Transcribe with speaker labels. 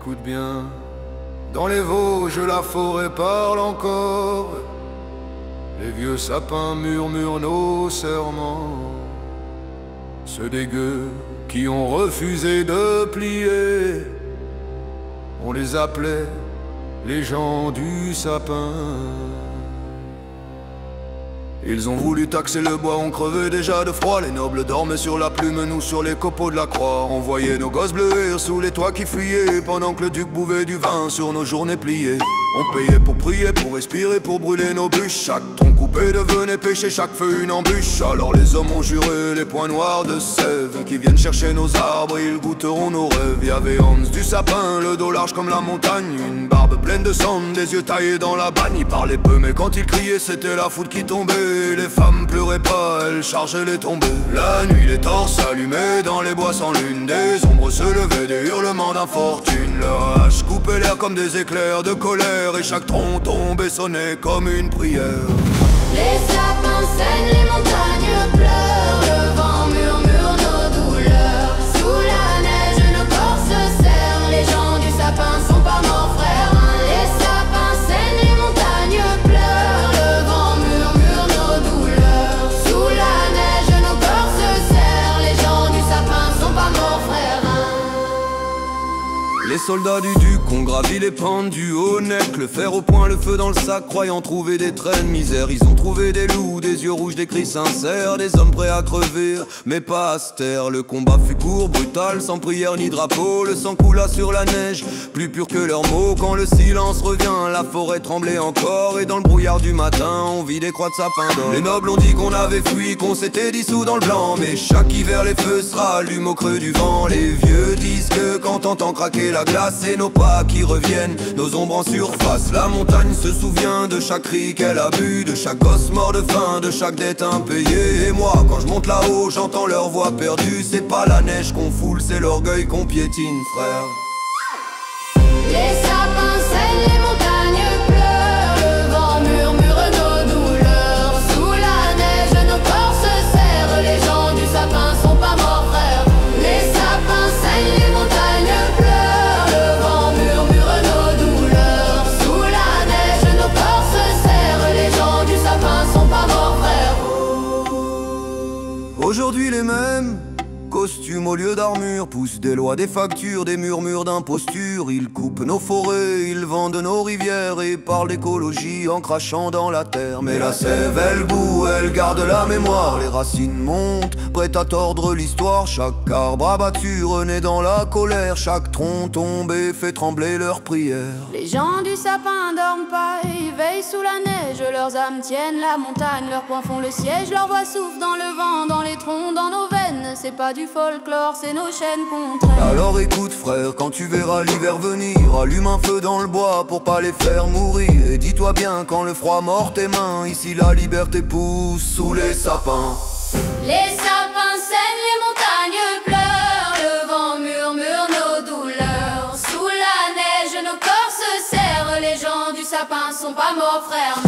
Speaker 1: écoute bien. Dans les Vosges, la forêt parle encore. Les vieux sapins murmurent nos serments. Ceux des gueux qui ont refusé de plier, on les appelait les gens du sapin. Ils ont voulu taxer le bois, on crevait déjà de froid. Les nobles dormaient sur la plume, nous sur les copeaux de la croix. On voyait nos gosses bleuir sous les toits qui fuyaient, pendant que le duc bouvait du vin sur nos journées pliées. On payait pour prier, pour respirer, pour brûler nos bûches. Chaque tronc coupé devenait péché, chaque feu une embûche. Alors les hommes ont juré les poings noirs de sève, qui viennent chercher nos arbres, ils goûteront nos rêves. Y'avait Hans du sapin, le dos large comme la montagne, une barbe pleine de cendres, des yeux taillés dans la bagne. Il parlait peu mais quand il criait c'était la foudre qui tombait. Les femmes pleuraient pas, elles chargeaient les tombées. La nuit les torses allumés dans les bois sans lune, des ombres se levaient, des hurlements d'infortune. Leur hache coupait l'air comme des éclairs de colère, et chaque tronc tombé sonnait comme une prière.
Speaker 2: Les sapins saignent, les montagnes pleurent, le vent murmure nos douleurs. Sous la neige, nos corps se serrent, les gens du sapin sont pas morts frères. Les sapins saignent, les montagnes pleurent, le vent murmure nos douleurs. Sous la neige, nos corps se serrent, les gens du sapin sont pas morts frères.
Speaker 1: Les soldats du duc ont gravi les pentes du Haut-Nec, le fer au poing, le feu dans le sac, croyant trouver des traînes misère. Ils ont trouvé des loups, des yeux rouges, des cris sincères, des hommes prêts à crever, mais pas à se taire. Le combat fut court, brutal, sans prière ni drapeau. Le sang coula sur la neige, plus pur que leurs mots. Quand le silence revient, la forêt tremblait encore, et dans le brouillard du matin, on vit des croix de sapin d'or. Les nobles ont dit qu'on avait fui, qu'on s'était dissous dans le blanc, mais chaque hiver les feux se rallument au creux du vent. Les vieux disent que quand t'entends craquer la glace, et nos pas qui reviennent, nos ombres en surface. La montagne se souvient de chaque cri qu'elle a bu, de chaque gosse mort de faim, de chaque dette impayée. Et moi, quand je monte là-haut, j'entends leur voix perdue. C'est pas la neige qu'on foule, c'est l'orgueil qu'on piétine, frère.
Speaker 2: Les sapins saignent, les montagnes pleurent, le vent murmure nos douleurs. Sous la neige, nos corps se serrent, les gens du sapin sont pas morts frères. Les sapins saignent, les montagnes pleurent, le vent murmure nos douleurs. Sous la neige, nos corps se serrent, les gens du sapin sont pas morts frères.
Speaker 1: Aujourd'hui les mêmes costumes au lieu d'armure poussent des lois, des factures, des murmures d'imposture. Ils coupent nos forêts, ils vendent nos rivières et parlent d'écologie en crachant dans la terre. Mais la sève elle bout, elle garde la mémoire. Les racines montent, prêtes à tordre l'histoire. Chaque arbre abattu renaît dans la colère. Chaque tronc tombé fait trembler leurs prières.
Speaker 2: Les gens du sapin dorment pas, ils veillent sous la neige. Leurs âmes tiennent la montagne, leurs poings font le siège. Leur voix souffle dans le vent, dans les troncs, dans nos veines. C'est pas du folklore, c'est nos chaînes qu'on traîne.
Speaker 1: Alors écoute frère, quand tu verras l'hiver venir, allume un feu dans le bois pour pas les faire mourir. Et dis-toi bien quand le froid mord tes mains, ici la liberté pousse sous les sapins.
Speaker 2: Les sapins saignent, les montagnes pleurent, le vent murmure nos douleurs. Sous la neige, nos corps se serrent, les gens du sapin sont pas morts frères.